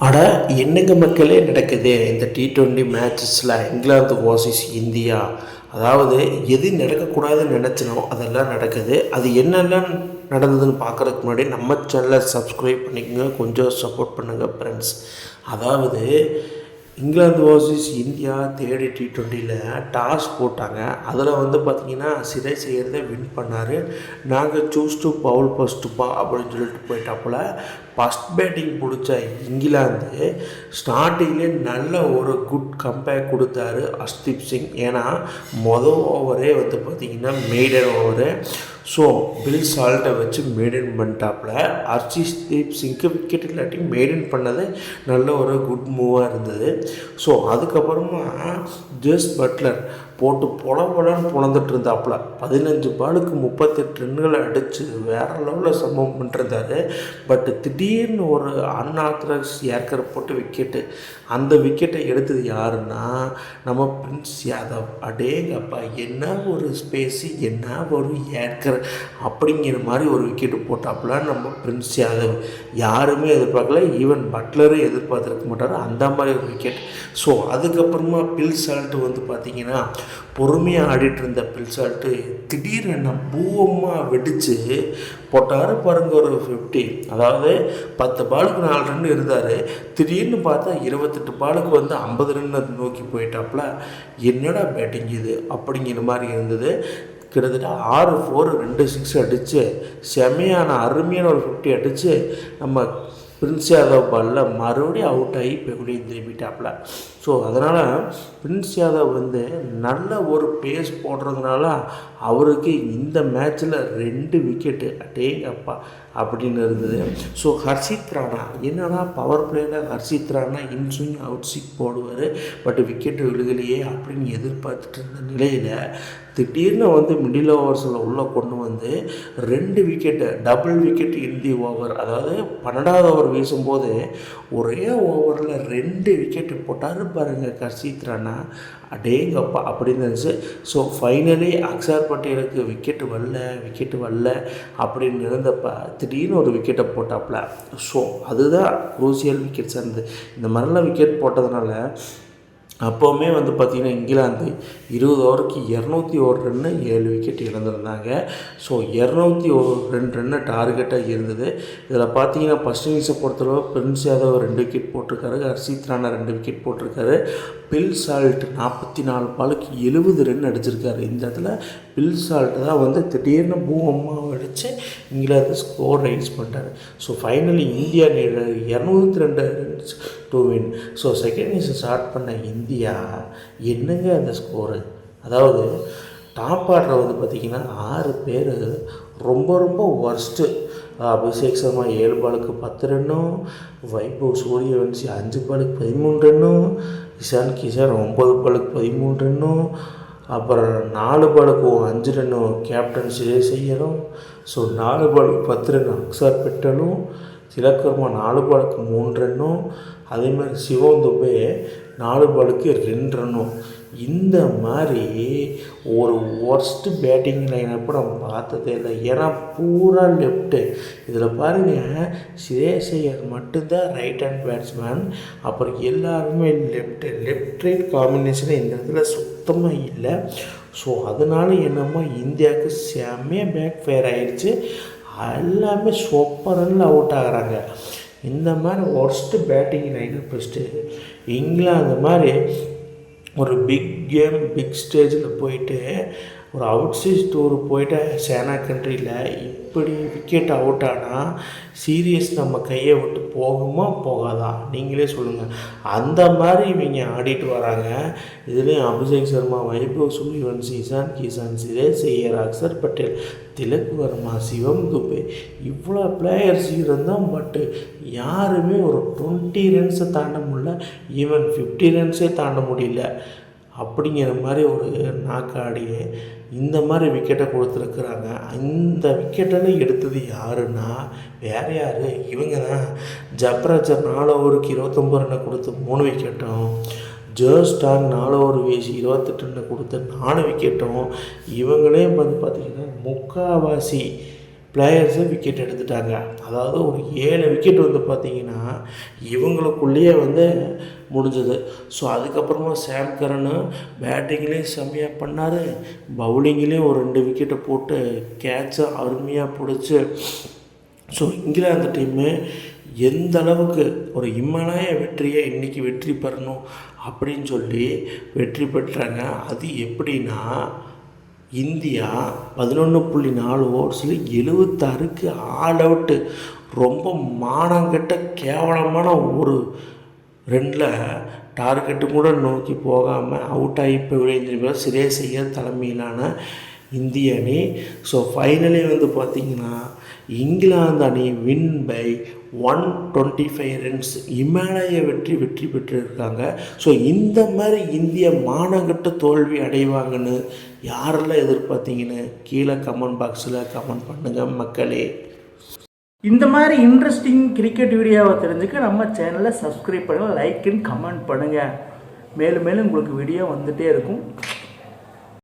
அட என்னங்க மக்களே நடக்குது இந்த T20 மேட்சஸில் இங்கிலாந்து வர்சஸ் இந்தியா. அதாவது எது நடக்கக்கூடாதுன்னு நினச்சினோ அதெல்லாம் நடக்குது. அது என்னெல்லாம் நடந்ததுன்னு பார்க்குறதுக்கு முன்னாடி நம்ம சேனலை சப்ஸ்கிரைப் பண்ணிக்கோங்க, கொஞ்சம் சப்போர்ட் பண்ணுங்கள் ஃப்ரெண்ட்ஸ். அதாவது இங்கிலாந்து வர்சஸ் இந்தியா தேர்ட் T20யில் டாஸ் போட்டாங்க. அதில் பார்த்திங்கன்னா சிறை செய்கிறத வின் பண்ணார். நாங்கள் சூஸ் டு பவுல் ஃபஸ்ட்டுப்பா அப்படின்னு சொல்லிட்டு போயிட்டாப்புல. ஃபஸ்ட் பேட்டிங் பிடிச்ச இங்கிலாந்து ஸ்டார்டிங்லேயே நல்ல ஒரு குட் கம்பேக் கொடுத்தாரு ஹர்ஷ்தீப் சிங். ஏன்னா மொதல் ஓவரே பார்த்திங்கன்னா மெய்டன் ஓவரு. ஸோ பில் சால்ட்டை வச்சு மெயின்டைன் பண்ணிட்டாப்புல. ஹர்ஷ்தீப் சிங்க்கு விக்கெட் இல்லாட்டி மெயின்டைன் பண்ணது நல்ல ஒரு குட் மூவாக இருந்தது. ஸோ அதுக்கப்புறமா ஜேஸ் பட்லர் போட்டு பொலன்னு பொழந்துட்டு இருந்தாப்புல. 15 பாலுக்கு 38 ரன்களை அடித்து வேறு லெவலில் சம்பவம் பண்ணிருந்தார். பட் திடீர்னு ஒரு அன்ஆத்தரைஸ் ஏர்கர் போட்டு விக்கெட்டு. அந்த விக்கெட்டை எடுத்தது யாருன்னா நம்ம பிரின்ஸ் யாதவ். அடேங்கப்பா, என்ன ஒரு ஸ்பேஸு, என்ன ஒரு ஏர்கர் அப்படிங்கிற மாதிரி ஒரு விக்கெட்டு போட்டாப்புல நம்ம பிரின்ஸ் யாதவ். யாருமே எதிர்பார்க்கல, ஈவன் பட்லரே எதிர்பார்த்துருக்க மாட்டார் அந்த மாதிரி ஒரு விக்கெட். ஸோ அதுக்கப்புறமா பில் சால்ட்டு பார்த்திங்கன்னா பொறுமையாக ஆடிட்டு இருந்த பில் சால்ட்டு திடீர்னு பூவமாக வெடித்து போட்டார் பாருங்க ஒரு 50. அதாவது 10 பாலுக்கு 4 ரன் இருந்தார். திடீர்னு பார்த்தா 28 பாலுக்கு 50 ரன் நோக்கி போயிட்டாப்புல. என்னடா பேட்டிங் இது அப்படிங்கிற மாதிரி இருந்தது. கிட்டத்தட்ட 6 4 2 6 அடித்து செமையான அருமையான ஒரு 50 அடித்து நம்ம பிரின்ஸ் யாதவ் பாலில் மறுபடியும் அவுட் ஆகி எப்படியும் திரும்பிட்டாப்புல. ஸோ அதனால் பிரின்ஸ் யாதவ் நல்ல ஒரு பேஸ் போடுறதுனால அவருக்கு இந்த மேட்ச்சில் 2 விக்கெட்டு அடேங்கப்பா அப்படின்னு இருந்தது. ஸோ ஹர்ஷித் ராணா என்னன்னா பவர் பிளேயில் Harshit Rana inswing out swing போடுவார். பட் விக்கெட்டு விழுகலையே அப்படின்னு எதிர்பார்த்துட்டு இருந்த நிலையில் திடீர்னு மிடில் ஓவர்ஸில் உள்ளே கொண்டு 2 wicket double wicket Hindi over. அதாவது 12வது ஓவர் வீசும்போது ஒரே ஓவரில் 2 விக்கெட்டு போட்டார் பாருங்க ஹர்ஷித் ராணா. அடேங்கப்பா அப்படின்னு இருந்துச்சு. ஸோ ஃபைனலி அக்ஷர் பட்டேலுக்கு விக்கெட்டு வரல அப்படின்னு இருந்தப்போ திடீர்னு ஒரு விக்கெட்டை போட்டாப்புல. ஸோ அதுதான் குரூசியல் விக்கெட்ஸ் இருந்தது. இந்த மாதிரிலாம் விக்கெட் போட்டதுனால அப்போவுமே பார்த்திங்கன்னா இங்கிலாந்து 20 ஓவருக்கு 201 ரன்னு 7 விக்கெட் இழந்திருந்தாங்க. ஸோ 202 ரன்னு டார்கெட்டாக இருந்தது. இதில் பார்த்தீங்கன்னா ஃபஸ்ட் இன்னிங்ஸை பொறுத்தளவு பிரின்ஸ் யாதவ் 2 விக்கெட் போட்டிருக்காரு, ஹர்ஷித் ராணா 2 விக்கெட் போட்டிருக்காரு. பில் சால்ட் 44 பாலுக்கு 70 ரன் அடிச்சிருக்காரு. இந்த இடத்துல பில் சால்ட் தான் திடீர்னு பூமமாக அடித்து இங்கிலாந்து ஸ்கோர் ரைஸ் பண்ணிட்டார். So finally India 202 runs to win. So second இன்னிங்ஸை ஸ்டார்ட் பண்ண இந்தியா என்னங்க அந்த ஸ்கோரு. அதாவது டாப் ஆர்டர் பார்த்திங்கன்னா 6 பேர் ரொம்ப ஒர்ஸ்ட்டு. அபிஷேக் சர்மா 7 பாலுக்கு 10 ரன்னும், வைபவ் சூரியவன்சி 5 பாலுக்கு 13 ரன்னும், இஷான் கிஷன் 9 பாலுக்கு 13 ரன்னும், அப்புறம் 4 பாலுக்கு 5 ரன்னும் கேப்டன் சுரேஷ் ஐயரும். ஸோ 4 பாலுக்கு 10 ரன் அக்ஷர் பட்டேலும், திலக் வர்மா 4 பாலுக்கு 3 ரன்னும், அதேமாதிரி சிவம் துபே 4 பாலுக்கு 2 ரன்னும். இந்த மாதிரி ஒரு ஒர்ஸ்ட்டு பேட்டிங் லைனப்போ நம்ம பார்த்ததே இல்லை. ஏன்னா பூரா லெஃப்ட்டு. இதில் பாருங்கள், சுரேஷ் ஐயர் மட்டும்தான் ரைட் ஹேண்ட் பேட்ஸ்மேன். அப்புறம் எல்லாருமே லெஃப்ட் ரைட் காம்பினேஷன் இந்த இடத்துல சுத்தமாக இல்லை. ஸோ அதனால என்னமோ இந்தியாவுக்கு செம்மையாக பேக் ஃபயர் ஆகிடுச்சு. எல்லாமே சூப்பர் ரன்னில் அவுட் ஆகிறாங்க. இந்த மாதிரி worst batting liner first England மாதிரி ஒரு பிக் கேம் பிக் ஸ்டேஜில் போயிட்டு ஒரு அவுட் சைஸ் டூர் போயிட்டு சேனா கண்ட்ரியில் இப்படி விக்கெட் அவுட் ஆனால் சீரியஸ் நம்ம கையை விட்டு போகுமா போகாதா நீங்களே சொல்லுங்கள். அந்த மாதிரி இவங்க ஆடிட்டு வராங்க. இதுலேயும் அபிஷேக் சர்மா, வைபவ் சூரியவன்சி, இஷான் கிஷன், சுரேஷ் ஐயர், அக்ஷர் பட்டேல், திலக் வர்மா, சிவம் துபே இவ்வளோ பிளேயர்ஸ் இருந்தால் பட்டு யாருமே ஒரு 20 ரன்ஸை தாண்ட முடியல, ஈவன் 50 ரன்ஸே தாண்ட முடியல. அப்படிங்கிற மாதிரி ஒரு நாக்காடி இந்த மாதிரி விக்கெட்டை கொடுத்துருக்குறாங்க. இந்த விக்கெட்டெல்லாம் எடுத்தது யாருன்னா வேறு யார், இவங்க தான். ஜப்ராஜர் 4 ஓவருக்கு 29 ரன்னை கொடுத்து 3 விக்கெட்டும், ஜோ ஸ்டாங் 4 ஓவர் வீசி 28 ரன்னை கொடுத்து 4 விக்கெட்டும். இவங்களே பார்த்திங்கன்னா முக்கால்வாசி பிளேயர்ஸு விக்கெட் எடுத்துட்டாங்க. அதாவது ஒரு 7 விக்கெட் வந்து பார்த்திங்கன்னா இவங்களுக்குள்ளேயே வந்து முடிஞ்சது. ஸோ அதுக்கப்புறமா சாம் கரனு பேட்டிங்லேயும் செம்மையாக பண்ணார், பவுலிங்லேயும் ஒரு 2 விக்கெட்டை போட்டு கேட்சை அருமையாக பிடிச்சி ஸோ இங்கிலாந்து டீம்மு எந்த அளவுக்கு ஒரு இம்மலாய வெற்றியை இன்றைக்கி வெற்றி பெறணும் அப்படின்னு சொல்லி வெற்றி பெற்றாங்க. அது எப்படின்னா இந்தியா 11.4 ஓவர்ஸில் 76க்கு ஆல் அவுட்டு. ரொம்ப மானங்கெட்ட கேவலமான ஒரு ரன்னில் டார்கெட்டு கூட நோக்கி போகாமல் அவுட் ஆகி இப்போ விளையாண்டிருப்பார் சுரேஷ் ஐயர் தலைமையிலான இந்திய அணி. ஸோ ஃபைனலி வந்து பார்த்திங்கன்னா இங்கிலாந்து அணி வின் பை 125 ரன்ஸ் இமாலய வெற்றி பெற்றிருக்காங்க. ஸோ இந்த மாதிரி இந்திய மானங்கட்ட தோல்வி அடைவாங்கன்னு யாரெல்லாம் எதிர்பார்த்தீங்கன்னு கீழே கமெண்ட் பாக்ஸில் கமெண்ட் பண்ணுங்கள் மக்களே. இந்த மாதிரி இன்ட்ரெஸ்டிங் கிரிக்கெட் வீடியோவை தெரிஞ்சுக்க நம்ம சேனலை சப்ஸ்கிரைப் பண்ணுங்கள், லைக் அண்ட் கமெண்ட் பண்ணுங்கள். மேலும் மேலும் உங்களுக்கு வீடியோ வந்துகிட்டே இருக்கும்.